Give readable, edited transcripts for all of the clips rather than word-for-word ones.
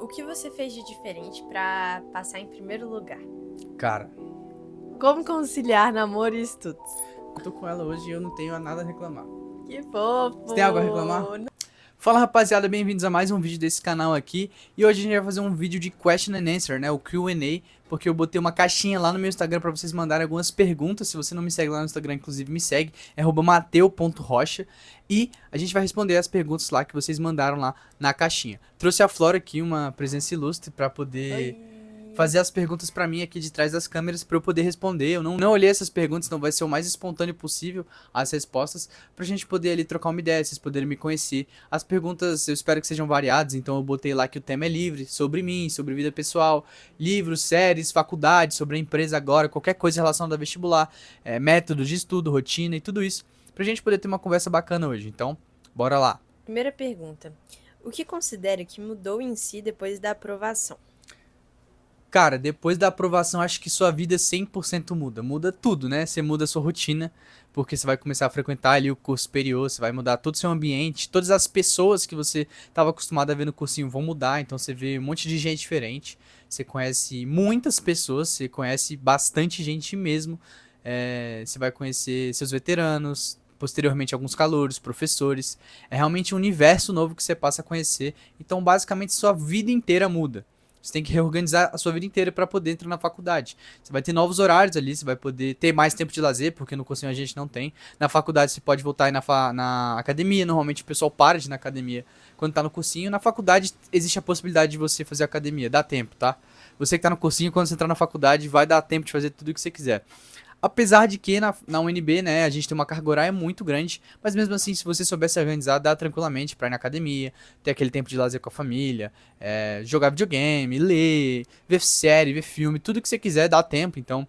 que você fez de diferente pra passar em primeiro lugar? Cara, Como conciliar namoro e estudos? eu tô com ela hoje e eu não tenho nada a reclamar. Que fofo! Você tem algo a reclamar? Fala rapaziada, bem-vindos a mais um vídeo desse canal aqui. E hoje a gente vai fazer um vídeo de question and answer, né, o Q&A. Porque eu botei uma caixinha lá no meu Instagram pra vocês mandarem algumas perguntas. Se você não me segue lá no Instagram, inclusive me segue, é @mateu.rocha. E a gente vai responder as perguntas lá que vocês mandaram lá na caixinha. Trouxe a Flora aqui, uma presença ilustre, pra poder fazer as perguntas pra mim aqui de trás das câmeras pra eu poder responder. Eu não olhei essas perguntas, então vai ser o mais espontâneo possível as respostas pra gente poder ali trocar uma ideia, vocês poderem me conhecer. As perguntas eu espero que sejam variadas, então eu botei lá que o tema é livre, sobre mim, sobre vida pessoal, livros, séries, faculdade, sobre a empresa agora, qualquer coisa relacionada ao vestibular, métodos de estudo, rotina e tudo isso, pra gente poder ter uma conversa bacana hoje. Então, bora lá. Primeira pergunta. O que considera que mudou em si depois da aprovação? Cara, depois da aprovação, acho que sua vida 100% muda. Muda tudo, né? Você muda a sua rotina, porque você vai começar a frequentar ali o curso superior, você vai mudar todo o seu ambiente, todas as pessoas que você estava acostumado a ver no cursinho vão mudar, então você vê um monte de gente diferente, você conhece muitas pessoas, você conhece bastante gente mesmo, você vai conhecer seus veteranos, posteriormente alguns calouros, professores, é realmente um universo novo que você passa a conhecer, então basicamente sua vida inteira muda. Você tem que reorganizar a sua vida inteira para poder entrar na faculdade. Você vai ter novos horários ali, você vai poder ter mais tempo de lazer, porque no cursinho a gente não tem. Na faculdade você pode voltar aí na academia, normalmente o pessoal para de ir na academia quando tá no cursinho. Na faculdade existe a possibilidade de você fazer academia, dá tempo, tá? Você que tá no cursinho, quando você entrar na faculdade, vai dar tempo de fazer tudo o que você quiser. Apesar de que na UNB, né, a gente tem uma carga horária muito grande, mas mesmo assim, se você souber se organizar, dá tranquilamente pra ir na academia, ter aquele tempo de lazer com a família, jogar videogame, ler, ver série, ver filme, tudo que você quiser dá tempo, então,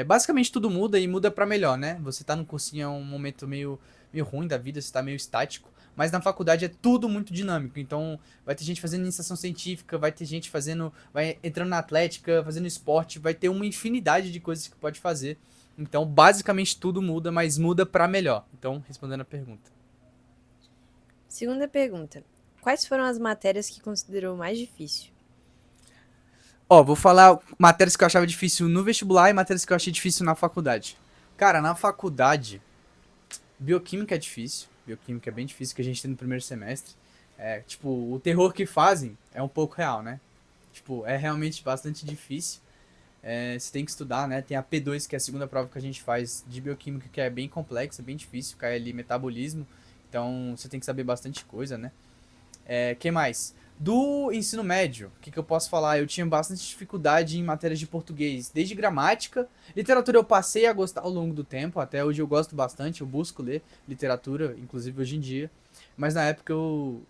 basicamente tudo muda e muda pra melhor, né? Você tá no cursinho é um momento meio ruim da vida, você tá meio estático, mas na faculdade é tudo muito dinâmico, então vai ter gente fazendo iniciação científica, vai ter gente vai entrando na atlética, fazendo esporte, vai ter uma infinidade de coisas que pode fazer. Então, basicamente tudo muda, mas muda pra melhor. Então, respondendo a pergunta. Segunda pergunta. Quais foram as matérias que considerou mais difícil? Ó, vou falar matérias que eu achava difícil no vestibular e matérias que eu achei difícil na faculdade. Cara, na faculdade, bioquímica é difícil. Bioquímica é bem difícil que a gente tem no primeiro semestre. Tipo, o terror que fazem é um pouco real, né? Tipo, é realmente bastante difícil. Você tem que estudar, né? Tem a P2, que é a segunda prova que a gente faz de bioquímica, que é bem complexa, bem difícil, cai ali metabolismo. Então você tem que saber bastante coisa, né? Que mais? Do ensino médio, o que eu posso falar? Eu tinha bastante dificuldade em matérias de português, desde gramática. Literatura eu passei a gostar ao longo do tempo, até hoje eu gosto bastante, eu busco ler literatura, inclusive hoje em dia. Mas na época eu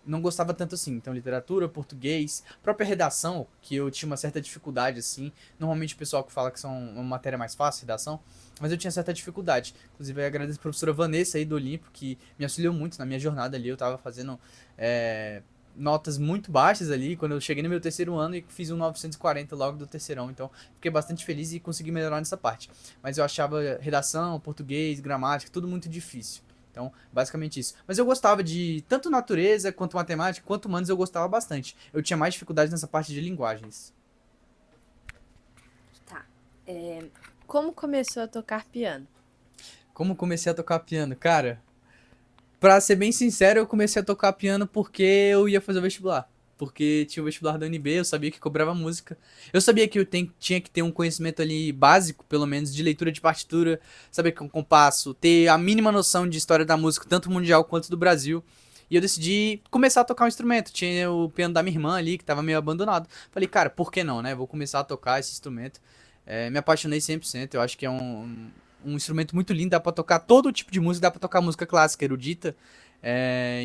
não gostava tanto assim. Então, literatura, português, própria redação, que eu tinha uma certa dificuldade, assim. Normalmente o pessoal que fala que são uma matéria mais fácil, redação, mas eu tinha certa dificuldade. Inclusive, eu agradeço a professora Vanessa aí do Olimpo, que me auxiliou muito na minha jornada ali. Eu tava fazendo notas muito baixas ali, quando eu cheguei no meu terceiro ano e fiz um 940 logo do terceirão. Então, fiquei bastante feliz e consegui melhorar nessa parte. Mas eu achava redação, português, gramática, tudo muito difícil. Então, basicamente isso. Mas eu gostava de tanto natureza, quanto matemática, quanto humanos eu gostava bastante. Eu tinha mais dificuldade nessa parte de linguagens. Tá. Como começou a tocar piano? Como comecei a tocar piano? Cara, pra ser bem sincero, eu comecei a tocar piano porque eu ia fazer o vestibular. Porque tinha o vestibular da UNB, eu sabia que cobrava música. Eu sabia que tinha que ter um conhecimento ali básico, pelo menos, de leitura de partitura, saber que é um compasso, ter a mínima noção de história da música, tanto mundial quanto do Brasil. E eu decidi começar a tocar um instrumento. Tinha o piano da minha irmã ali, que tava meio abandonado. Falei, cara, por que não, né? Vou começar a tocar esse instrumento. Me apaixonei 100%. Eu acho que é um instrumento muito lindo. Dá pra tocar todo tipo de música. Dá pra tocar música clássica, erudita.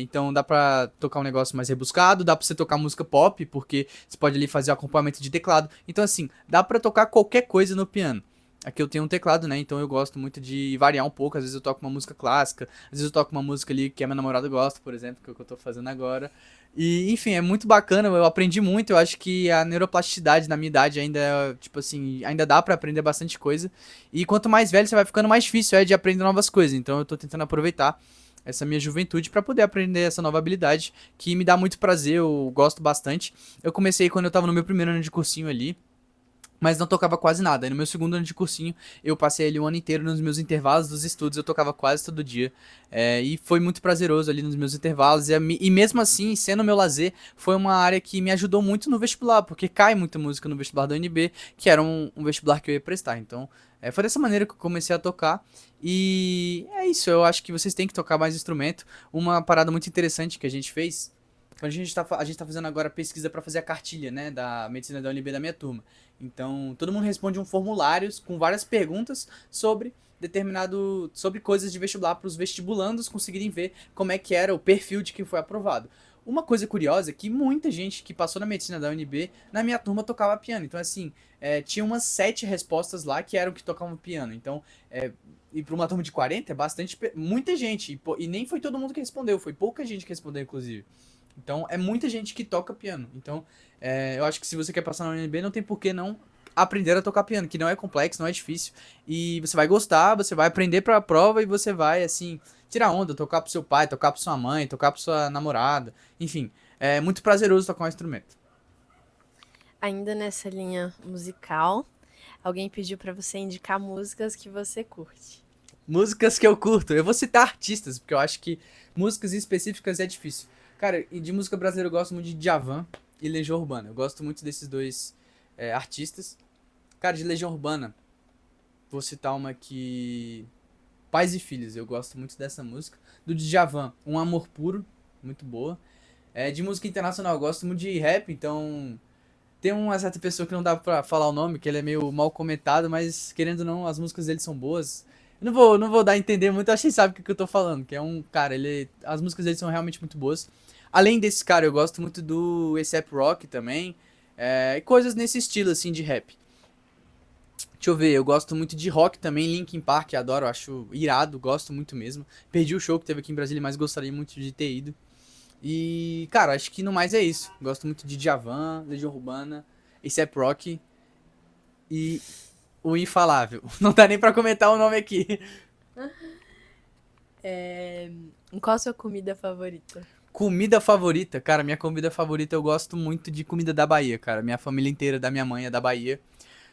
Então dá pra tocar um negócio mais rebuscado. Dá pra você tocar música pop, porque você pode ali fazer acompanhamento de teclado. Então assim, dá pra tocar qualquer coisa no piano. Aqui eu tenho um teclado, né? Então eu gosto muito de variar um pouco. Às vezes eu toco uma música clássica, às vezes eu toco uma música ali que a minha namorada gosta, por exemplo, que é o que eu tô fazendo agora. E, enfim, é muito bacana, eu aprendi muito. Eu acho que a neuroplasticidade na minha idade ainda, tipo assim, ainda dá pra aprender bastante coisa. E quanto mais velho você vai ficando, mais difícil é de aprender novas coisas. Então eu tô tentando aproveitar essa minha juventude para poder aprender essa nova habilidade que me dá muito prazer, eu gosto bastante. Eu comecei quando eu tava no meu primeiro ano de cursinho ali, mas não tocava quase nada. E no meu segundo ano de cursinho, eu passei ali o ano inteiro nos meus intervalos dos estudos, eu tocava quase todo dia. E foi muito prazeroso ali nos meus intervalos. E mesmo assim, sendo meu lazer, foi uma área que me ajudou muito no vestibular, porque cai muita música no vestibular da UNB, que era um vestibular que eu ia prestar. Então, foi dessa maneira que eu comecei a tocar. E é isso, eu acho que vocês têm que tocar mais instrumento. Uma parada muito interessante que a gente fez. A gente tá fazendo agora pesquisa para fazer a cartilha, né, da medicina da UNB da minha turma. Então, todo mundo responde um formulário com várias perguntas sobre coisas de vestibular para os vestibulandos conseguirem ver como é que era o perfil de quem foi aprovado. Uma coisa curiosa é que muita gente que passou na medicina da UNB, na minha turma, tocava piano. Então, assim, tinha umas 7 respostas lá que eram que tocavam piano. Então, e para uma turma de 40 é bastante, muita gente. E nem foi todo mundo que respondeu, foi pouca gente que respondeu, inclusive. Então, é muita gente que toca piano. Então, eu acho que se você quer passar na UNB, não tem por que não aprender a tocar piano, que não é complexo, não é difícil. E você vai gostar, você vai aprender pra prova e você vai, assim, tirar onda, tocar pro seu pai, tocar pra sua mãe, tocar pra sua namorada. Enfim, é muito prazeroso tocar um instrumento. Ainda nessa linha musical, alguém pediu pra você indicar músicas que você curte. Músicas que eu curto. Eu vou citar artistas, porque eu acho que músicas específicas é difícil. Cara, e de música brasileira eu gosto muito de Djavan e Legião Urbana. Eu gosto muito desses dois artistas. Cara, de Legião Urbana, vou citar uma que... Pais e Filhos, eu gosto muito dessa música. Do Djavan, Um Amor Puro, muito boa. De música internacional, eu gosto muito de rap, então... Tem uma certa pessoa que não dá pra falar o nome, que ele é meio mal comentado, mas querendo ou não, as músicas dele são boas. Eu não vou dar a entender muito, acho que sabe o que eu tô falando, que é um cara, as músicas dele são realmente muito boas. Além desse cara, eu gosto muito do A$AP Rocky também, e coisas nesse estilo, assim, de rap. Deixa eu ver, eu gosto muito de rock também, Linkin Park, adoro, acho irado, gosto muito mesmo. Perdi o show que teve aqui em Brasília, mas gostaria muito de ter ido. E, cara, acho que no mais é isso. Gosto muito de Djavan, Legião Urbana, A$AP Rocky e o Infalável. Não dá nem pra comentar o nome aqui. Qual a sua comida favorita? Comida favorita, cara, minha comida favorita eu gosto muito de comida da Bahia, cara. Minha família inteira da minha mãe é da Bahia.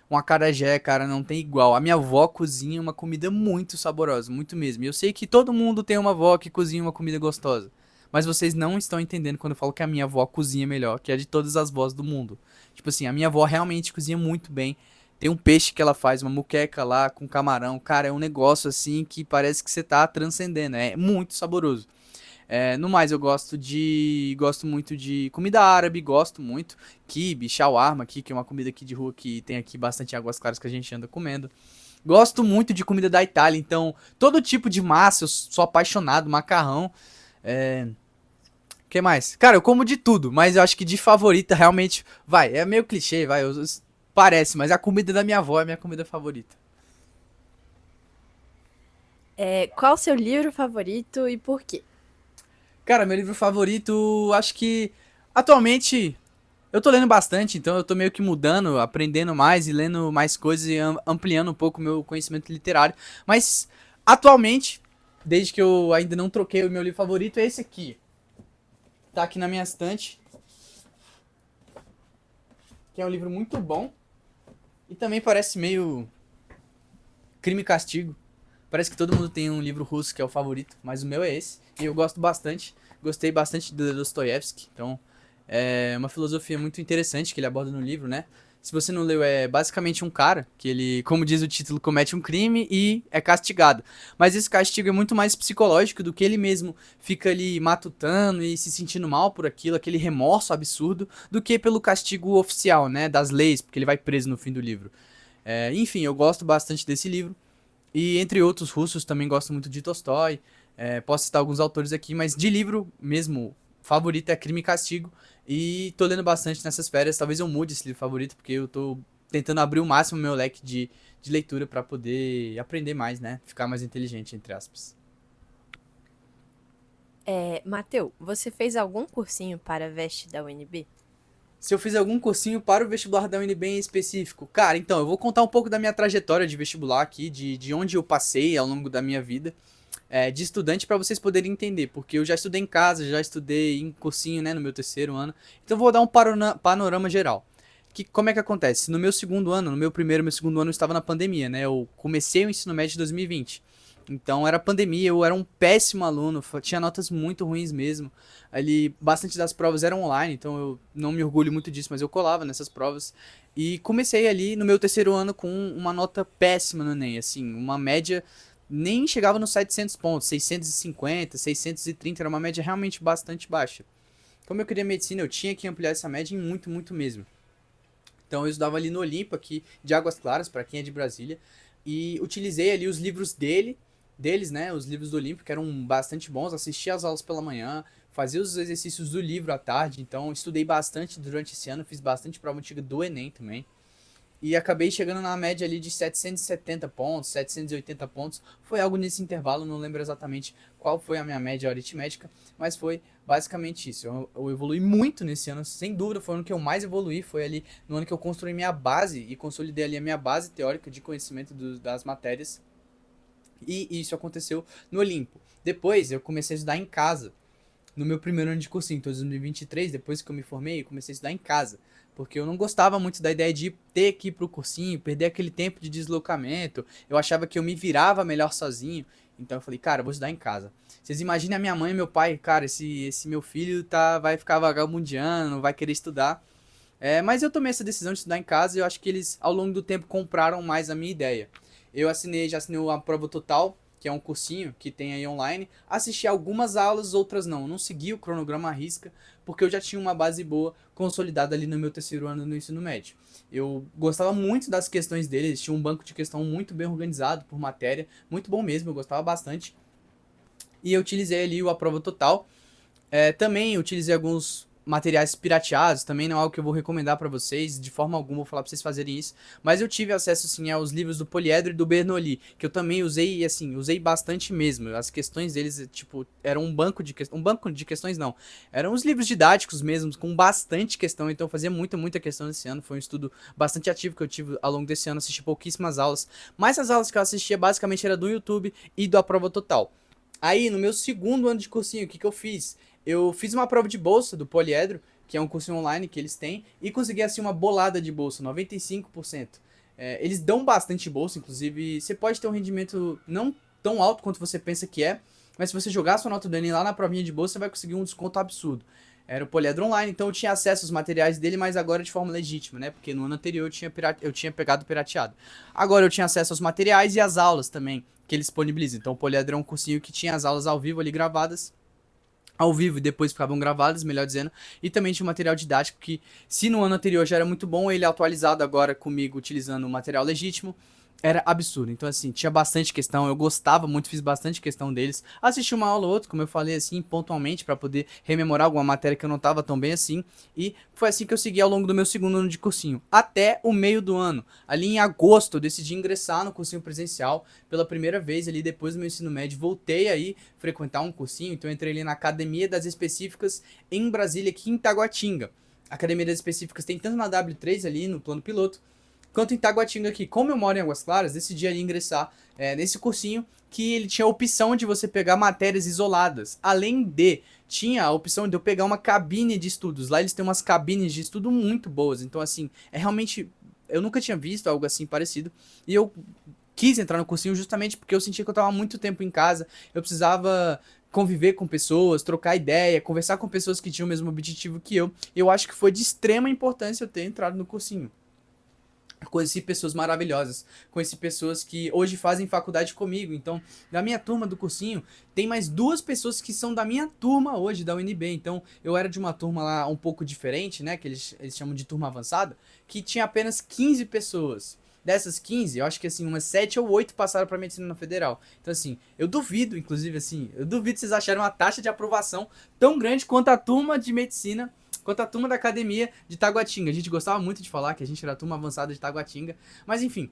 Um acarajé, cara, não tem igual. A minha avó cozinha uma comida muito saborosa, muito mesmo. E eu sei que todo mundo tem uma avó que cozinha uma comida gostosa. Mas vocês não estão entendendo quando eu falo que a minha avó cozinha melhor, que é de todas as vós do mundo. Tipo assim, a minha avó realmente cozinha muito bem. Tem um peixe que ela faz, uma muqueca lá com camarão. Cara, é um negócio assim que parece que você tá transcendendo. É muito saboroso. No mais, eu gosto muito de comida árabe, gosto muito. Quibe, shawarma aqui, que é uma comida aqui de rua que tem aqui bastante águas claras que a gente anda comendo. Gosto muito de comida da Itália, então todo tipo de massa, eu sou apaixonado, macarrão. É... que mais? Cara, eu como de tudo, mas eu acho que de favorita realmente, vai, é meio clichê, vai, parece, mas a comida da minha avó é a minha comida favorita. Qual o seu livro favorito e por quê? Cara, meu livro favorito, acho que atualmente eu tô lendo bastante, então eu tô meio que mudando, aprendendo mais e lendo mais coisas e ampliando um pouco o meu conhecimento literário. Mas atualmente, desde que eu ainda não troquei o meu livro favorito, é esse aqui. Tá aqui na minha estante, que é um livro muito bom e também parece meio Crime e Castigo. Parece que todo mundo tem um livro russo que é o favorito, mas o meu é esse. E eu gosto bastante. Gostei bastante do Dostoiévski. Então, é uma filosofia muito interessante que ele aborda no livro, né? Se você não leu, é basicamente um cara que ele, como diz o título, comete um crime e é castigado. Mas esse castigo é muito mais psicológico do que ele mesmo fica ali matutando e se sentindo mal por aquilo, aquele remorso absurdo, do que pelo castigo oficial, né? Das leis, porque ele vai preso no fim do livro. Enfim, eu gosto bastante desse livro. E entre outros russos, também gosto muito de Tolstói. Posso citar alguns autores aqui, mas de livro mesmo, favorito é Crime e Castigo. E tô lendo bastante nessas férias. Talvez eu mude esse livro favorito, porque eu tô tentando abrir o máximo meu leque de leitura pra poder aprender mais, né? Ficar mais inteligente, entre aspas. Mateu, você fez algum cursinho para a veste da UNB? Se eu fiz algum cursinho para o vestibular da UNB em específico? Cara, então, eu vou contar um pouco da minha trajetória de vestibular aqui, de onde eu passei ao longo da minha vida. de estudante para vocês poderem entender, porque eu já estudei em casa, já estudei em cursinho, né, no meu terceiro ano. Então eu vou dar um panorama geral. Como é que acontece? No meu segundo ano, no meu primeiro e meu segundo ano eu estava na pandemia, né? Eu comecei o ensino médio em 2020. Então era pandemia, eu era um péssimo aluno, tinha notas muito ruins mesmo. Ali, bastante das provas eram online, então eu não me orgulho muito disso, mas eu colava nessas provas. E comecei ali no meu terceiro ano com uma nota péssima no Enem, assim, uma média nem chegava nos 700 pontos, 650, 630, era uma média realmente bastante baixa. Como eu queria medicina, eu tinha que ampliar essa média em muito, muito mesmo. Então eu estudava ali no Olimpo, aqui de Águas Claras, para quem é de Brasília, e utilizei ali os livros deles, né, os livros do Olimpo, que eram bastante bons, assistia às aulas pela manhã, fazia os exercícios do livro à tarde, então estudei bastante durante esse ano, fiz bastante prova antiga do Enem também. E acabei chegando na média ali de 770 pontos, 780 pontos. Foi algo nesse intervalo, não lembro exatamente qual foi a minha média aritmética, mas foi basicamente isso. Eu evolui muito nesse ano, sem dúvida, foi o ano que eu mais evoluí, foi ali no ano que eu construí minha base e consolidei ali a minha base teórica de conhecimento das matérias. E isso aconteceu no Olimpo. Depois eu comecei a estudar em casa no meu primeiro ano de cursinho, então em 2023, depois que eu me formei, eu comecei a estudar em casa. Porque eu não gostava muito da ideia de ter que ir pro cursinho, perder aquele tempo de deslocamento. Eu achava que eu me virava melhor sozinho. Então eu falei, cara, eu vou estudar em casa. Vocês imaginem a minha mãe e meu pai, cara, esse meu filho vai ficar vagabundiano, não vai querer estudar. Mas eu tomei essa decisão de estudar em casa e eu acho que eles, ao longo do tempo, compraram mais a minha ideia. Já assinei a Prova Total, que é um cursinho que tem aí online. Assisti algumas aulas, outras não. Não segui o cronograma à risca, porque eu já tinha uma base boa consolidada ali no meu terceiro ano no ensino médio. Eu gostava muito das questões deles, tinha um banco de questão muito bem organizado por matéria, muito bom mesmo, eu gostava bastante. E eu utilizei ali o A Prova Total. Também utilizei alguns materiais pirateados, também não é algo que eu vou recomendar pra vocês, de forma alguma vou falar pra vocês fazerem isso, mas eu tive acesso sim aos livros do Poliedro e do Bernoulli, que eu também usei e assim, usei bastante mesmo. As questões deles, tipo, eram um banco de questões não. Eram os livros didáticos mesmo, com bastante questão, então eu fazia muita, muita questão esse ano, foi um estudo bastante ativo que eu tive ao longo desse ano, assisti pouquíssimas aulas, mas as aulas que eu assistia basicamente era do YouTube e do A Prova Total. Aí, no meu segundo ano de cursinho, o que que eu fiz? Eu fiz uma prova de bolsa do Poliedro, que é um curso online que eles têm, e consegui assim uma bolada de bolsa, 95%. Eles dão bastante bolsa, inclusive você pode ter um rendimento não tão alto quanto você pensa que é, mas se você jogar sua nota do Enem lá na provinha de bolsa, você vai conseguir um desconto absurdo. Era o Poliedro Online, então eu tinha acesso aos materiais dele, mas agora de forma legítima, né? Porque no ano anterior eu tinha pegado pirateado. Agora eu tinha acesso aos materiais e às aulas também, que eles disponibilizam. Então o Poliedro é um cursinho que tinha as aulas ao vivo ali gravadas, ao vivo e depois ficavam gravadas, melhor dizendo, e também tinha um material didático que, se no ano anterior já era muito bom, ele é atualizado agora comigo utilizando o material legítimo, era absurdo. Então, assim, tinha bastante questão, eu gostava muito, fiz bastante questão deles. Assisti uma aula ou outra, como eu falei, assim, pontualmente, para poder rememorar alguma matéria que eu não tava tão bem assim. E foi assim que eu segui ao longo do meu segundo ano de cursinho, até o meio do ano. Ali em agosto, eu decidi ingressar no cursinho presencial pela primeira vez, ali depois do meu ensino médio. Voltei aí frequentar um cursinho, então eu entrei ali na Academia das Específicas em Brasília, aqui em Taguatinga. A Academia das Específicas tem tanto na W3 ali, no plano piloto, quanto em Taguatinga aqui. Como eu moro em Águas Claras, decidi ali ingressar nesse cursinho, que ele tinha a opção de você pegar matérias isoladas. Além de, tinha a opção de eu pegar uma cabine de estudos. Lá eles têm umas cabines de estudo muito boas. Então, assim, é realmente... Eu nunca tinha visto algo assim parecido. E eu quis entrar no cursinho justamente porque eu sentia que eu estava muito tempo em casa. Eu precisava conviver com pessoas, trocar ideia, conversar com pessoas que tinham o mesmo objetivo que eu. Eu acho que foi de extrema importância eu ter entrado no cursinho. Conheci pessoas maravilhosas, conheci pessoas que hoje fazem faculdade comigo. Então, da minha turma do cursinho, tem mais duas pessoas que são da minha turma hoje, da UNB. Então, eu era de uma turma lá um pouco diferente, né, que eles chamam de turma avançada, que tinha apenas 15 pessoas. Dessas 15, eu acho que assim, umas 7 ou 8 passaram pra medicina na federal. Então, assim, eu duvido, inclusive, assim, eu duvido vocês acharem uma taxa de aprovação tão grande quanto a turma de medicina, quanto a turma da academia de Taguatinga. A gente gostava muito de falar que a gente era a turma avançada de Taguatinga. Mas enfim,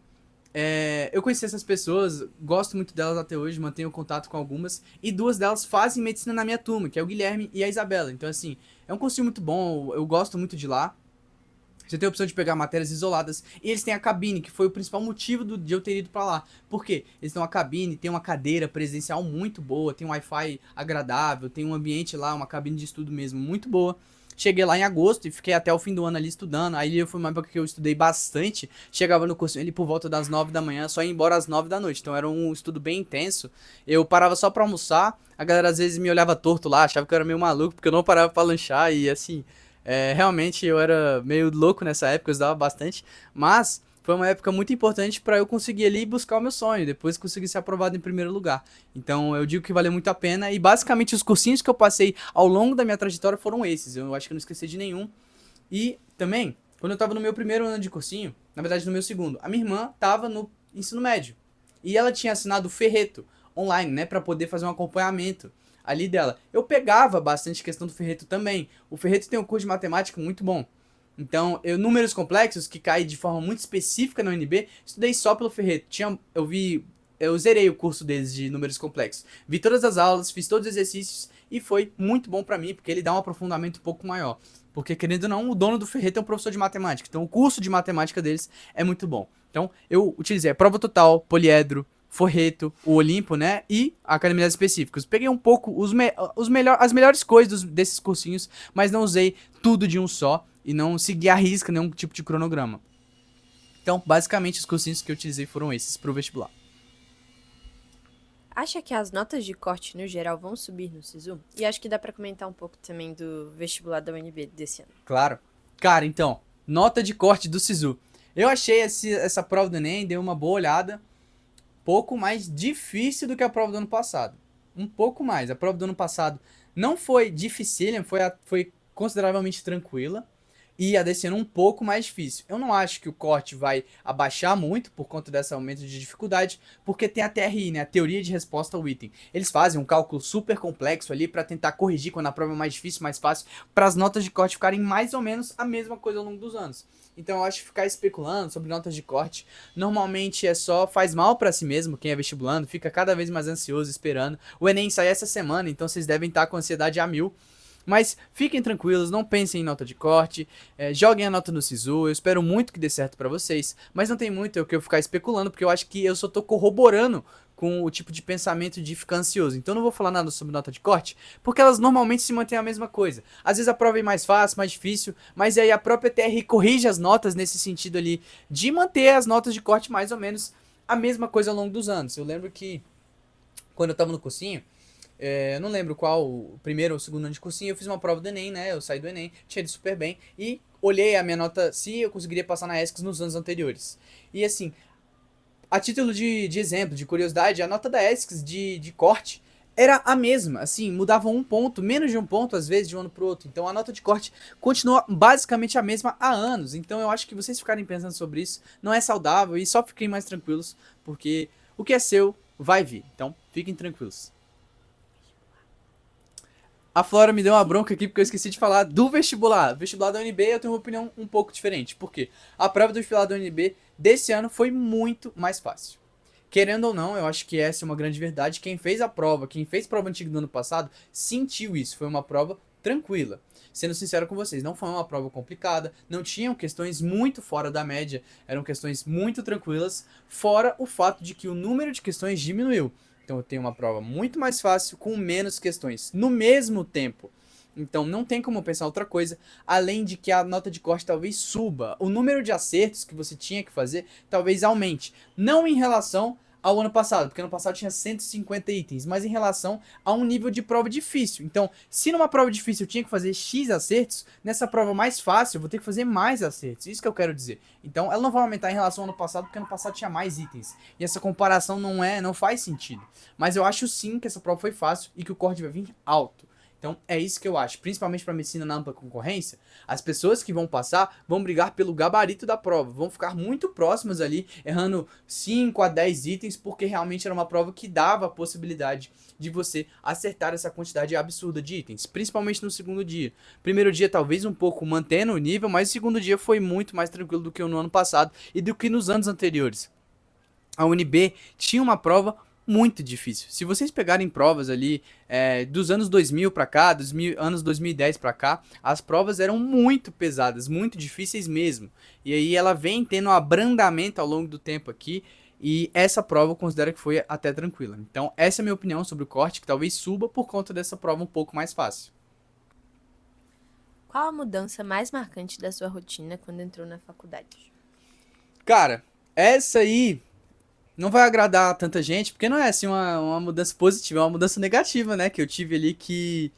eu conheci essas pessoas, gosto muito delas até hoje, mantenho contato com algumas. E duas delas fazem medicina na minha turma, que é o Guilherme e a Isabela. Então assim, é um cursinho muito bom, eu gosto muito de lá. Você tem a opção de pegar matérias isoladas. E eles têm a cabine, que foi o principal motivo de eu ter ido pra lá. Por quê? Eles têm uma cabine, tem uma cadeira presidencial muito boa, tem um Wi-Fi agradável, tem um ambiente lá, uma cabine de estudo mesmo muito boa. Cheguei lá em agosto e fiquei até o fim do ano ali estudando. Aí foi uma época que eu estudei bastante. Chegava no curso ali por volta das 9 da manhã, só ia embora às 9 da noite. Então era um estudo bem intenso. Eu parava só pra almoçar. A galera às vezes me olhava torto lá, achava que eu era meio maluco, porque eu não parava pra lanchar. E assim, realmente eu era meio louco nessa época, eu estudava bastante. Mas foi uma época muito importante pra eu conseguir ali buscar o meu sonho. Depois conseguir ser aprovado em primeiro lugar. Então eu digo que valeu muito a pena. E basicamente os cursinhos que eu passei ao longo da minha trajetória foram esses. Eu acho que eu não esqueci de nenhum. E também, quando eu tava no meu primeiro ano de cursinho, na verdade no meu segundo, a minha irmã tava no ensino médio. E ela tinha assinado o Ferreto online, né, pra poder fazer um acompanhamento ali dela. Eu pegava bastante questão do Ferreto também. O Ferreto tem um curso de matemática muito bom. Então, números complexos, que cai de forma muito específica na UNB, estudei só pelo Ferreto. Eu zerei o curso deles de números complexos. Vi todas as aulas, fiz todos os exercícios e foi muito bom pra mim, porque ele dá um aprofundamento um pouco maior. Porque, querendo ou não, o dono do Ferreto é um professor de matemática. Então, o curso de matemática deles é muito bom. Então, eu utilizei a prova total, poliedro, Forreto, o Olimpo, né? E academias específicas. Peguei um pouco as melhores coisas desses cursinhos, mas não usei tudo de um só e não segui à risca nenhum tipo de cronograma. Então, basicamente, os cursinhos que eu utilizei foram esses pro vestibular. Acha que as notas de corte no geral vão subir no SISU? E acho que dá pra comentar um pouco também do vestibular da UNB desse ano. Claro. Cara, então, nota de corte do SISU. Eu achei essa prova do Enem, dei uma boa olhada, pouco mais difícil do que a prova do ano passado. Um pouco mais. A prova do ano passado não foi dificílima, foi consideravelmente tranquila. E a desse ano um pouco mais difícil. Eu não acho que o corte vai abaixar muito por conta desse aumento de dificuldade, porque tem a TRI, né, a teoria de resposta ao item. Eles fazem um cálculo super complexo ali para tentar corrigir quando a prova é mais difícil, mais fácil, para as notas de corte ficarem mais ou menos a mesma coisa ao longo dos anos. Então eu acho que ficar especulando sobre notas de corte normalmente faz mal para si mesmo, quem é vestibulando, fica cada vez mais ansioso esperando. O Enem sai essa semana, então vocês devem estar com ansiedade a mil. Mas fiquem tranquilos, não pensem em nota de corte, joguem a nota no SISU, eu espero muito que dê certo pra vocês, mas não tem muito o que eu ficar especulando, porque eu acho que eu só tô corroborando com o tipo de pensamento de ficar ansioso. Então não vou falar nada sobre nota de corte, porque elas normalmente se mantêm a mesma coisa. Às vezes a prova é mais fácil, mais difícil, mas aí a própria TR corrige as notas nesse sentido ali, de manter as notas de corte mais ou menos a mesma coisa ao longo dos anos. Eu lembro que quando eu tava no cursinho, eu não lembro qual, o primeiro ou o segundo ano de cursinho, eu fiz uma prova do Enem, né? Eu saí do Enem, tinha ido super bem e olhei a minha nota se eu conseguiria passar na ESCS nos anos anteriores. E assim, a título de exemplo, de curiosidade, a nota da ESCS de corte era a mesma, assim, mudava um ponto, menos de um ponto às vezes de um ano pro outro. Então a nota de corte continua basicamente a mesma há anos. Então eu acho que vocês ficarem pensando sobre isso não é saudável e só fiquem mais tranquilos, porque o que é seu vai vir. Então fiquem tranquilos. A Flora me deu uma bronca aqui porque eu esqueci de falar do vestibular. Vestibular da UNB eu tenho uma opinião um pouco diferente. Por quê? A prova do vestibular da UNB desse ano foi muito mais fácil. Querendo ou não, eu acho que essa é uma grande verdade. Quem fez a prova, quem fez prova antiga do ano passado, sentiu isso. Foi uma prova tranquila. Sendo sincero com vocês, não foi uma prova complicada, não tinham questões muito fora da média, eram questões muito tranquilas, fora o fato de que o número de questões diminuiu. Então eu tenho uma prova muito mais fácil com menos questões no mesmo tempo. Então não tem como pensar outra coisa, além de que a nota de corte talvez suba. O número de acertos que você tinha que fazer talvez aumente. Não em relação ao ano passado, porque ano passado tinha 150 itens, mas em relação a um nível de prova difícil. Então, se numa prova difícil eu tinha que fazer X acertos, nessa prova mais fácil eu vou ter que fazer mais acertos. Isso que eu quero dizer. Então, ela não vai aumentar em relação ao ano passado, porque ano passado tinha mais itens. E essa comparação não faz sentido. Mas eu acho sim que essa prova foi fácil e que o corte vai vir alto. Então é isso que eu acho, principalmente para medicina na ampla concorrência, as pessoas que vão passar vão brigar pelo gabarito da prova, vão ficar muito próximas ali, errando 5 a 10 itens, porque realmente era uma prova que dava a possibilidade de você acertar essa quantidade absurda de itens, principalmente no segundo dia. Primeiro dia talvez um pouco mantendo o nível, mas o segundo dia foi muito mais tranquilo do que no ano passado e do que nos anos anteriores. A UNB tinha uma prova muito difícil. Se vocês pegarem provas ali dos anos 2000 pra cá, anos 2010 pra cá, as provas eram muito pesadas, muito difíceis mesmo. E aí ela vem tendo um abrandamento ao longo do tempo aqui, e essa prova eu considero que foi até tranquila. Então essa é a minha opinião sobre o corte, que talvez suba por conta dessa prova um pouco mais fácil. Qual a mudança mais marcante da sua rotina quando entrou na faculdade? Cara, essa aí não vai agradar tanta gente, porque não é assim uma mudança positiva, é uma mudança negativa, né? Que eu tive ali que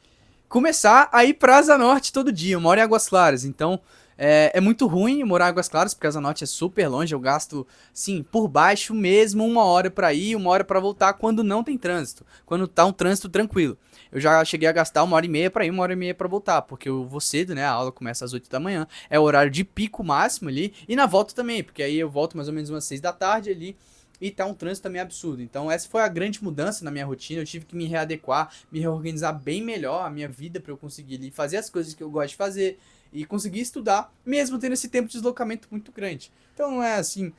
começar a ir pra Asa Norte todo dia. Eu moro em Águas Claras, então é muito ruim morar em Águas Claras, porque Asa Norte é super longe. Eu gasto, sim, por baixo mesmo, 1 hora pra ir, 1 hora pra voltar, quando não tem trânsito. Quando tá um trânsito tranquilo. Eu já cheguei a gastar 1 hora e meia pra ir, 1 hora e meia pra voltar, porque eu vou cedo, né? A aula começa às 8 da manhã, é o horário de pico máximo ali, e na volta também, porque aí eu volto mais ou menos umas 6 da tarde ali. E tá um trânsito também absurdo. Então essa foi a grande mudança na minha rotina. Eu tive que me readequar, me reorganizar bem melhor a minha vida para eu conseguir ali fazer as coisas que eu gosto de fazer e conseguir estudar, mesmo tendo esse tempo de deslocamento muito grande. Então não é assim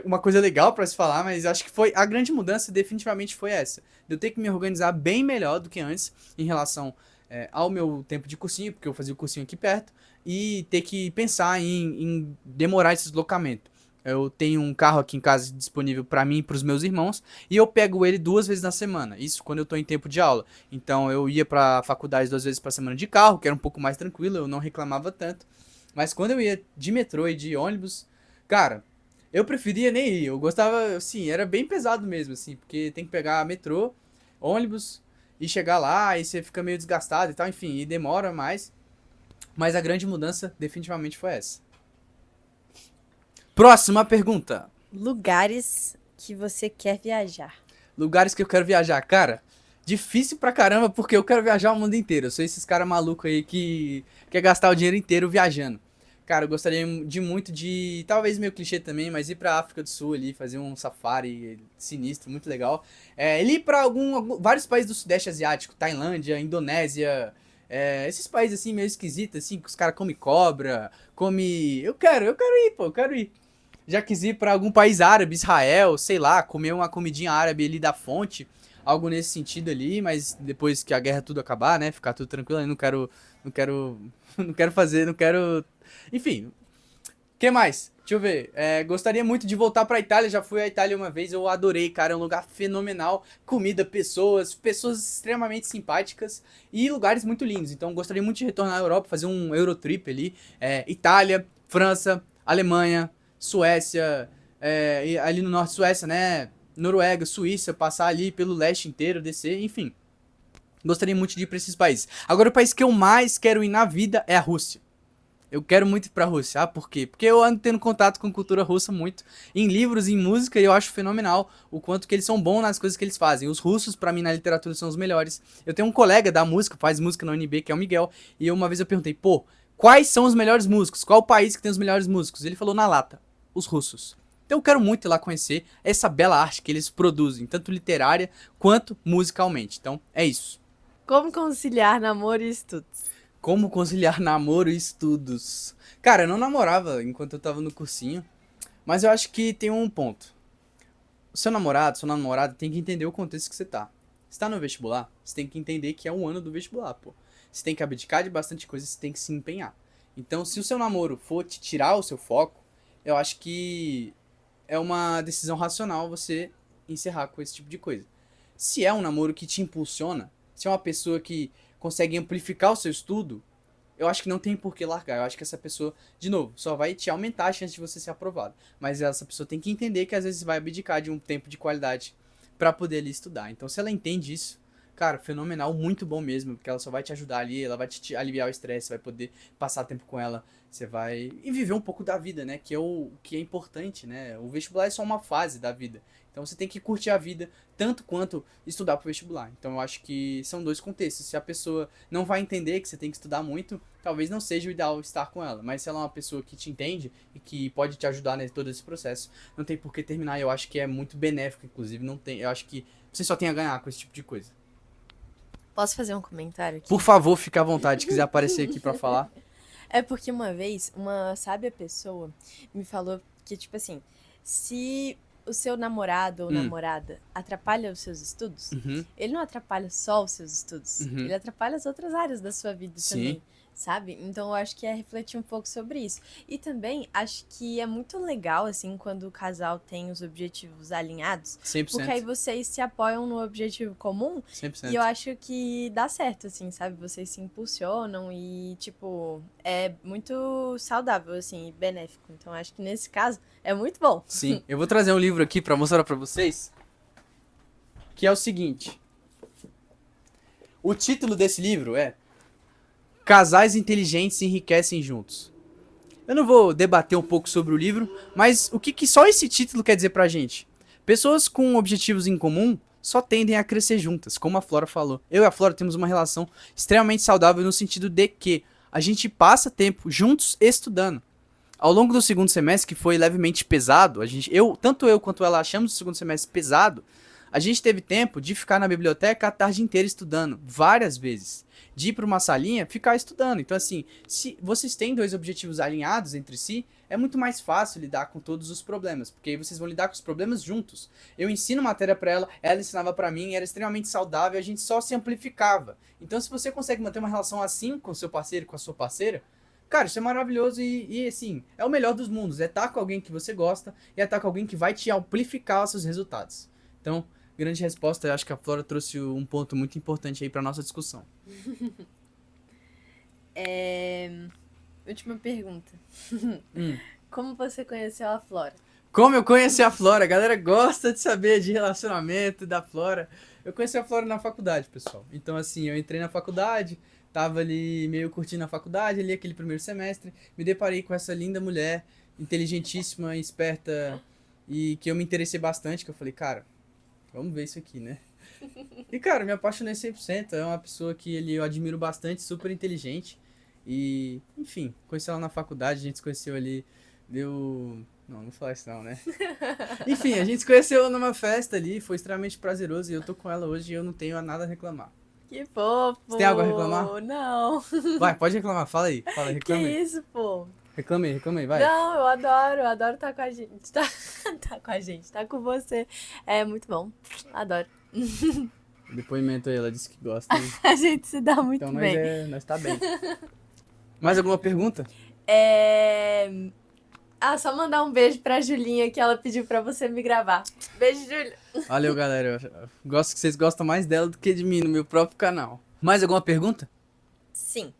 uma coisa legal para se falar, mas acho que foi a grande mudança definitivamente foi essa. De eu ter que me organizar bem melhor do que antes em relação ao meu tempo de cursinho, porque eu fazia o cursinho aqui perto, e ter que pensar em demorar esse deslocamento. Eu tenho um carro aqui em casa disponível para mim e para os meus irmãos, e eu pego ele 2 vezes na semana. Isso quando eu tô em tempo de aula. Então eu ia para a faculdade 2 vezes por semana de carro, que era um pouco mais tranquilo, eu não reclamava tanto. Mas quando eu ia de metrô e de ônibus, cara, eu preferia nem ir. Eu gostava, assim, era bem pesado mesmo, assim, porque tem que pegar metrô, ônibus e chegar lá, e você fica meio desgastado e tal, enfim, e demora mais. Mas a grande mudança definitivamente foi essa. Próxima pergunta. Lugares que você quer viajar. Lugares que eu quero viajar. Cara, difícil pra caramba, porque eu quero viajar o mundo inteiro. Eu sou esses caras malucos aí que quer gastar o dinheiro inteiro viajando. Cara, eu gostaria de muito de, talvez meio clichê também, mas ir pra África do Sul ali, fazer um safari sinistro, muito legal. Ele ir pra vários países do Sudeste Asiático, Tailândia, Indonésia, esses países assim meio esquisitos, assim, que os caras comem cobra, eu quero ir, pô, eu quero ir. Já quis ir pra algum país árabe, Israel, sei lá, comer uma comidinha árabe ali da fonte, algo nesse sentido ali, mas depois que a guerra tudo acabar, né, ficar tudo tranquilo, eu não quero, não quero fazer, não quero, enfim. Que mais? Deixa eu ver. Gostaria muito de voltar pra Itália, já fui à Itália uma vez, eu adorei, cara, é um lugar fenomenal, comida, pessoas extremamente simpáticas e lugares muito lindos. Então gostaria muito de retornar à Europa, fazer um Eurotrip ali, Itália, França, Alemanha, Suécia, e ali no norte Suécia, né? Noruega, Suíça, passar ali pelo leste inteiro, descer, enfim. Gostaria muito de ir pra esses países. Agora, o país que eu mais quero ir na vida é a Rússia. Eu quero muito ir pra Rússia. Ah, por quê? Porque eu ando tendo contato com cultura russa muito. Em livros, em música, e eu acho fenomenal o quanto que eles são bons nas coisas que eles fazem. Os russos, pra mim, na literatura, são os melhores. Eu tenho um colega da música, faz música na UNB, que é o Miguel, e uma vez eu perguntei, pô, quais são os melhores músicos? Qual o país que tem os melhores músicos? Ele falou na lata, os russos. Então eu quero muito ir lá conhecer essa bela arte que eles produzem, tanto literária quanto musicalmente. Então é isso. Como conciliar namoro e estudos? Como conciliar namoro e estudos? Cara, eu não namorava enquanto eu tava no cursinho, mas eu acho que tem um ponto. O seu namorado, sua namorada tem que entender o contexto que você tá. Você tá no vestibular, você tem que entender que é um ano do vestibular, pô. Você tem que abdicar de bastante coisa, você tem que se empenhar. Então, se o seu namoro for te tirar o seu foco, eu acho que é uma decisão racional você encerrar com esse tipo de coisa. Se é um namoro que te impulsiona, se é uma pessoa que consegue amplificar o seu estudo, eu acho que não tem por que largar. Eu acho que essa pessoa, de novo, só vai te aumentar a chance de você ser aprovado. Mas essa pessoa tem que entender que às vezes vai abdicar de um tempo de qualidade pra poder ali estudar. Então, se ela entende isso, cara, fenomenal, muito bom mesmo, porque ela só vai te ajudar ali, ela vai te aliviar o estresse, vai poder passar tempo com ela, você vai e viver um pouco da vida, né, que é o que é importante, né? O vestibular é só uma fase da vida. Então você tem que curtir a vida tanto quanto estudar pro vestibular. Então eu acho que são dois contextos. Se a pessoa não vai entender que você tem que estudar muito, talvez não seja o ideal estar com ela. Mas se ela é uma pessoa que te entende e que pode te ajudar em todo esse processo, não tem por que terminar. Eu acho que é muito benéfico, inclusive. Não tem, eu acho que você só tem a ganhar com esse tipo de coisa. Posso fazer um comentário aqui? Por favor, fique à vontade, se quiser aparecer aqui pra falar. É porque uma vez uma sábia pessoa me falou que, tipo assim, se o seu namorado ou Hum. namorada atrapalha os seus estudos, Uhum. ele não atrapalha só os seus estudos, Uhum. ele atrapalha as outras áreas da sua vida Sim. também, sabe? Então eu acho que é refletir um pouco sobre isso. E também acho que é muito legal, assim, quando o casal tem os objetivos alinhados, porque aí 100%. vocês se apoiam no objetivo comum e eu 100%. acho que dá certo, assim, sabe? Vocês se impulsionam e, tipo, é muito saudável, assim, e benéfico. Então acho que nesse caso é muito bom. Sim. Eu vou trazer um livro aqui pra mostrar pra vocês, que é o seguinte. O título desse livro é Casais Inteligentes se Enriquecem Juntos. Eu não vou debater um pouco sobre o livro, mas o que, que só esse título quer dizer pra gente? Pessoas com objetivos em comum só tendem a crescer juntas, como a Flora falou. Eu e a Flora temos uma relação extremamente saudável no sentido de que a gente passa tempo juntos estudando. Ao longo do segundo semestre, que foi levemente pesado, tanto eu quanto ela achamos o segundo semestre pesado, a gente teve tempo de ficar na biblioteca a tarde inteira estudando, várias vezes. De ir para uma salinha, ficar estudando. Então, assim, se vocês têm dois objetivos alinhados entre si, é muito mais fácil lidar com todos os problemas, porque aí vocês vão lidar com os problemas juntos. Eu ensino matéria para ela, ela ensinava para mim, era extremamente saudável, a gente só se amplificava. Então, se você consegue manter uma relação assim com o seu parceiro, com a sua parceira, cara, isso é maravilhoso e assim, é o melhor dos mundos. É estar com alguém que você gosta e é estar com alguém que vai te amplificar os seus resultados. Então, grande resposta, eu acho que a Flora trouxe um ponto muito importante aí pra nossa discussão. Última pergunta. Hum. Como você conheceu a Flora? Como eu conheci a Flora? A galera gosta de saber de relacionamento da Flora. Eu conheci a Flora na faculdade, pessoal. Então, assim, eu entrei na faculdade, tava ali meio curtindo a faculdade, ali aquele primeiro semestre, me deparei com essa linda mulher, inteligentíssima, esperta, e que eu me interessei bastante, que eu falei, cara, vamos ver isso aqui, né? E, cara, me apaixonei 100%. É uma pessoa que eu admiro bastante, super inteligente. E, enfim, conheci ela na faculdade, a gente se conheceu ali, deu... Não, não vou falar isso não, né? Enfim, a gente se conheceu numa festa ali, foi extremamente prazeroso e eu tô com ela hoje e eu não tenho nada a reclamar. Que fofo! Você tem algo a reclamar? Não! Vai, pode reclamar, fala aí, Que reclama aí. isso, pô? Reclama aí, vai. Não, eu adoro estar com a gente. Tá com a gente, tá com você. É muito bom. Adoro. Depoimento aí, ela disse que gosta. Hein? A gente se dá muito Então bem. nós tá bem. Mais alguma pergunta? Ah, só mandar um beijo pra Julinha que ela pediu pra você me gravar. Beijo, Júlia. Valeu, galera. Eu gosto que vocês gostam mais dela do que de mim no meu próprio canal. Mais alguma pergunta? Sim.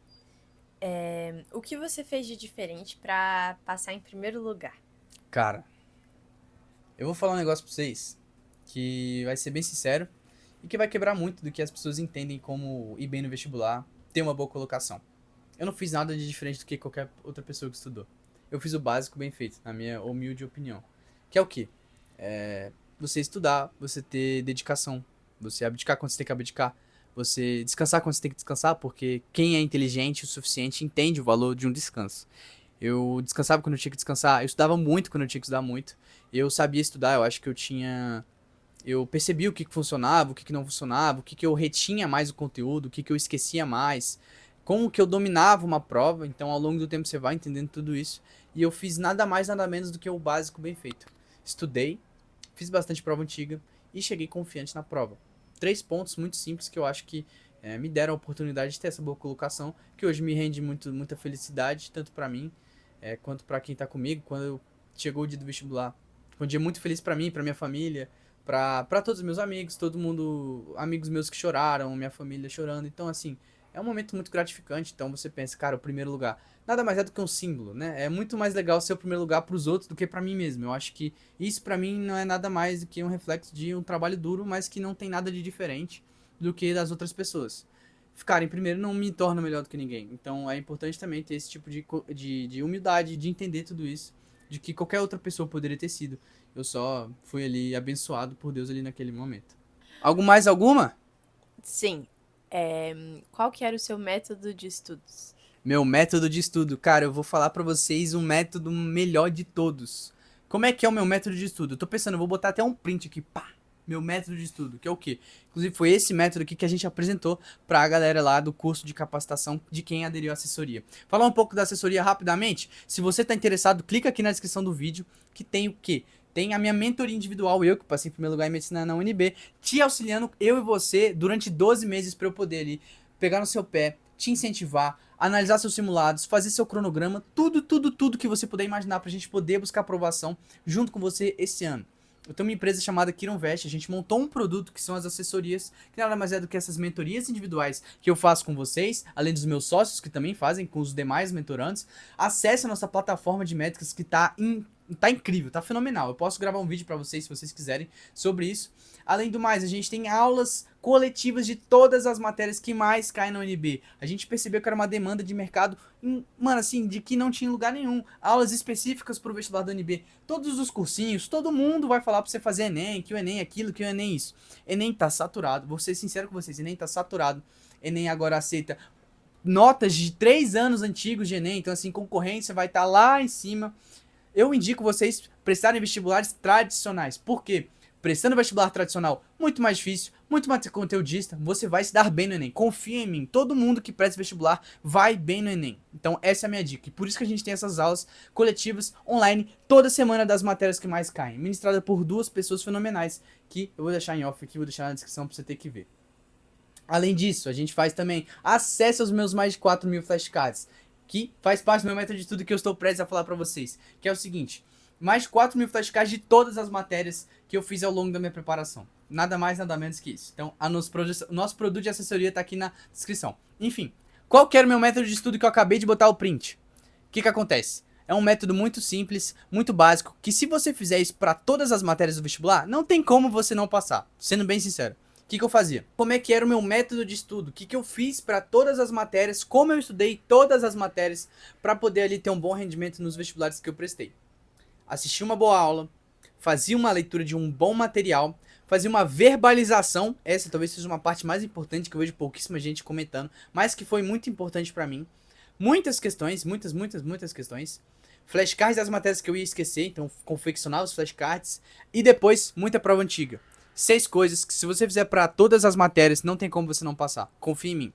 O que você fez de diferente pra passar em primeiro lugar? Cara, eu vou falar um negócio pra vocês que vai ser bem sincero e que vai quebrar muito do que as pessoas entendem como ir bem no vestibular, ter uma boa colocação. Eu não fiz nada de diferente do que qualquer outra pessoa que estudou. Eu fiz o básico bem feito, na minha humilde opinião. Que é o quê? Você estudar, você ter dedicação, você abdicar quando você tem que abdicar, você descansar quando você tem que descansar, porque quem é inteligente o suficiente entende o valor de um descanso. Eu descansava quando eu tinha que descansar, eu estudava muito quando eu tinha que estudar muito, eu sabia estudar, eu acho que eu percebi o que funcionava, o que não funcionava, o que eu retinha mais o conteúdo, o que eu esquecia mais, como que eu dominava uma prova, então ao longo do tempo você vai entendendo tudo isso, e eu fiz nada mais, nada menos do que o básico bem feito. Estudei, fiz bastante prova antiga e cheguei confiante na prova. 3 pontos muito simples que eu acho que me deram a oportunidade de ter essa boa colocação, que hoje me rende muita felicidade, tanto pra mim, quanto pra quem tá comigo, quando chegou o dia do vestibular. Foi um dia muito feliz pra mim, pra minha família, pra todos os meus amigos, todo mundo, amigos meus que choraram, minha família chorando. Então, assim, é um momento muito gratificante. Então você pensa, cara, o primeiro lugar nada mais é do que um símbolo, né? É muito mais legal ser o primeiro lugar pros outros do que pra mim mesmo. Eu acho que isso pra mim não é nada mais do que um reflexo de um trabalho duro, mas que não tem nada de diferente do que das outras pessoas. Ficar em primeiro não me torna melhor do que ninguém. Então é importante também ter esse tipo de humildade, de entender tudo isso, de que qualquer outra pessoa poderia ter sido. Eu só fui ali abençoado por Deus ali naquele momento. Algo mais alguma? Sim. Qual que era o seu método de estudos? Meu método de estudo. Cara, eu vou falar pra vocês um método melhor de todos. Como é que é o meu método de estudo? Eu tô pensando, eu vou botar até um print aqui, pá. Meu método de estudo, que é o quê? Inclusive foi esse método aqui que a gente apresentou pra galera lá do curso de capacitação de quem aderiu à assessoria. Falar um pouco da assessoria rapidamente. Se você tá interessado, clica aqui na descrição do vídeo, que tem o quê? tem a minha mentoria individual, eu que passei em primeiro lugar em medicina na UNB, te auxiliando, eu e você, durante 12 meses para eu poder ali pegar no seu pé, te incentivar, analisar seus simulados, fazer seu cronograma, tudo que você puder imaginar pra gente poder buscar aprovação junto com você esse ano. Eu tenho uma empresa chamada Kironvest, a gente montou um produto que são as assessorias, que nada mais é do que essas mentorias individuais que eu faço com vocês, além dos meus sócios que também fazem com os demais mentorandos. Acesse a nossa plataforma de métricas que tá incrível, tá fenomenal. Eu posso gravar um vídeo pra vocês, se vocês quiserem, sobre isso. Além do mais, a gente tem aulas coletivas de todas as matérias que mais caem na UNB. A gente percebeu que era uma demanda de mercado, mano, assim, de que não tinha lugar nenhum. Aulas específicas pro vestibular da UNB. Todos os cursinhos, todo mundo vai falar pra você fazer Enem, que o Enem é aquilo, que o Enem é isso. Enem tá saturado, vou ser sincero com vocês, Enem tá saturado. Enem agora aceita notas de 3 anos antigos de Enem, então assim, concorrência vai estar lá em cima. Eu indico vocês prestarem vestibulares tradicionais. Por quê? Prestando vestibular tradicional, muito mais difícil, muito mais conteudista, você vai se dar bem no Enem. Confia em mim, todo mundo que presta vestibular vai bem no Enem. Então essa é a minha dica. E por isso que a gente tem essas aulas coletivas online toda semana das matérias que mais caem. Ministrada por 2 pessoas fenomenais, que eu vou deixar em off aqui, vou deixar na descrição pra você ter que ver. Além disso, a gente faz também acesso aos meus mais de 4.000 flashcards, que faz parte do meu método de estudo que eu estou prestes a falar pra vocês. Que é o seguinte... mais de 4.000 flashcards de todas as matérias que eu fiz ao longo da minha preparação. Nada mais, nada menos que isso. Então, nosso produto de assessoria tá aqui na descrição. Enfim, qual que era o meu método de estudo que eu acabei de botar o print? O que acontece? É um método muito simples, muito básico, que se você fizer isso para todas as matérias do vestibular, não tem como você não passar. Sendo bem sincero. O que eu fazia? Como é que era o meu método de estudo? O que eu fiz para todas as matérias? Como eu estudei todas as matérias para poder ali ter um bom rendimento nos vestibulares que eu prestei? Assistia uma boa aula, fazia uma leitura de um bom material, fazia uma verbalização, essa talvez seja uma parte mais importante que eu vejo pouquíssima gente comentando, mas que foi muito importante pra mim. Muitas questões, muitas questões. Flashcards das matérias que eu ia esquecer, então confeccionava os flashcards. E depois, muita prova antiga. 6 coisas que se você fizer pra todas as matérias, não tem como você não passar. Confia em mim.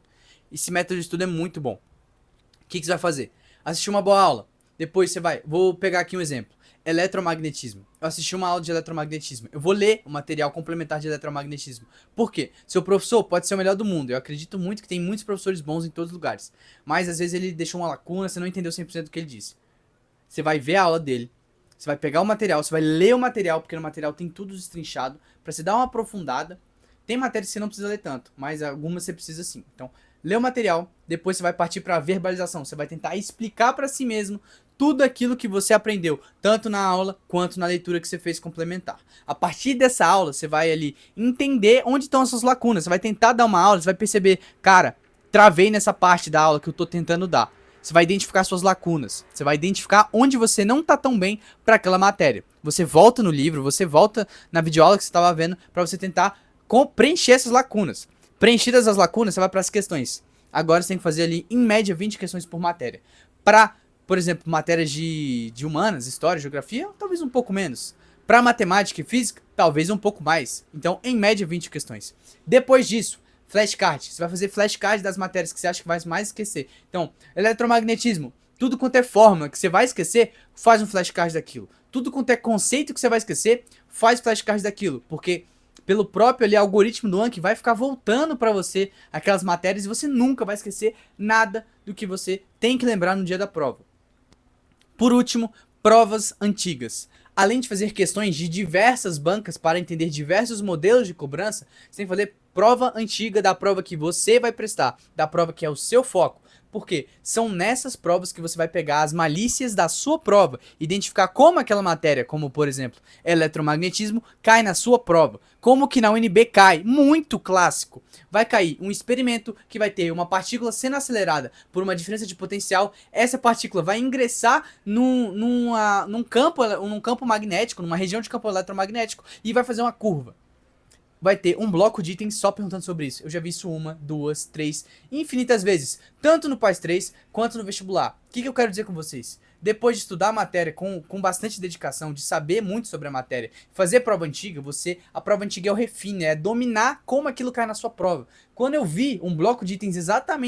Esse método de estudo é muito bom. O que você vai fazer? Assistir uma boa aula. Depois você vai... vou pegar aqui um exemplo. Eletromagnetismo. Eu assisti uma aula de eletromagnetismo. Eu vou ler o material complementar de eletromagnetismo. Por quê? Seu professor pode ser o melhor do mundo. Eu acredito muito que tem muitos professores bons em todos os lugares. Mas às vezes ele deixou uma lacuna, você não entendeu 100% do que ele disse. Você vai ver a aula dele. Você vai pegar o material, você vai ler o material, porque no material tem tudo destrinchado, pra você dar uma aprofundada. Tem matérias que você não precisa ler tanto, mas algumas você precisa sim. Então, lê o material, depois você vai partir pra verbalização. Você vai tentar explicar pra si mesmo tudo aquilo que você aprendeu, tanto na aula quanto na leitura que você fez complementar. A partir dessa aula, você vai ali entender onde estão as suas lacunas. Você vai tentar dar uma aula, você vai perceber, cara, travei nessa parte da aula que eu tô tentando dar. Você vai identificar suas lacunas. Você vai identificar onde você não tá tão bem para aquela matéria. Você volta no livro, você volta na videoaula que você estava vendo para você tentar preencher essas lacunas. Preenchidas as lacunas, você vai para as questões. Agora você tem que fazer ali, em média, 20 questões por matéria. Para, por exemplo, matérias de humanas, história, geografia, talvez um pouco menos. Para matemática e física, talvez um pouco mais. Então, em média, 20 questões. Depois disso, flashcard. Você vai fazer flashcard das matérias que você acha que vai mais esquecer. Então, eletromagnetismo. Tudo quanto é fórmula que você vai esquecer, faz um flashcard daquilo. Tudo quanto é conceito que você vai esquecer, faz flashcard daquilo. Porque pelo próprio ali, algoritmo do Anki vai ficar voltando para você aquelas matérias e você nunca vai esquecer nada do que você tem que lembrar no dia da prova. Por último, provas antigas. Além de fazer questões de diversas bancas para entender diversos modelos de cobrança, você tem que fazer prova antiga da prova que você vai prestar, da prova que é o seu foco. Porque são nessas provas que você vai pegar as malícias da sua prova, identificar como aquela matéria, como por exemplo, eletromagnetismo, cai na sua prova. Como que na UNB cai, muito clássico. Vai cair um experimento que vai ter uma partícula sendo acelerada por uma diferença de potencial. Essa partícula vai ingressar num campo magnético, numa região de campo eletromagnético e vai fazer uma curva. Vai ter um bloco de itens só perguntando sobre isso. Eu já vi isso 1, 2, 3, infinitas vezes. Tanto no PAS 3 quanto no vestibular. O que eu quero dizer com vocês? Depois de estudar a matéria com bastante dedicação, de saber muito sobre a matéria, fazer prova antiga, a prova antiga é o refine, é dominar como aquilo cai na sua prova. Quando eu vi um bloco de itens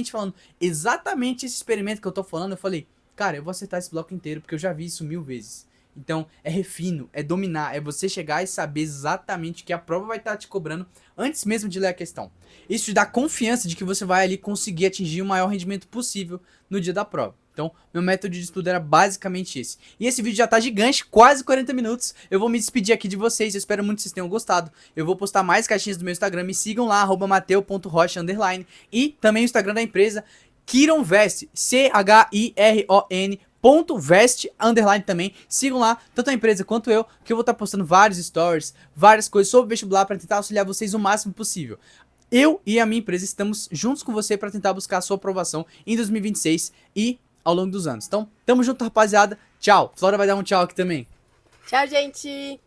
falando exatamente esse experimento que eu tô falando, eu falei, cara, eu vou acertar esse bloco inteiro porque eu já vi isso 1000 vezes. Então, é refino, é dominar, é você chegar e saber exatamente o que a prova vai estar te cobrando antes mesmo de ler a questão. Isso te dá confiança de que você vai ali conseguir atingir o maior rendimento possível no dia da prova. Então, meu método de estudo era basicamente esse. E esse vídeo já tá gigante, quase 40 minutos. Eu vou me despedir aqui de vocês, eu espero muito que vocês tenham gostado. Eu vou postar mais caixinhas do meu Instagram, me sigam lá, @mateo.rocha_. E também o Instagram da empresa, KironVest, CHIRON. _vest_ também, sigam lá, tanto a empresa quanto eu, que eu vou estar postando vários stories, várias coisas sobre vestibular para tentar auxiliar vocês o máximo possível. Eu e a minha empresa estamos juntos com você para tentar buscar a sua aprovação em 2026 e ao longo dos anos. Então, tamo junto, rapaziada. Tchau. Flora vai dar um tchau aqui também. Tchau, gente!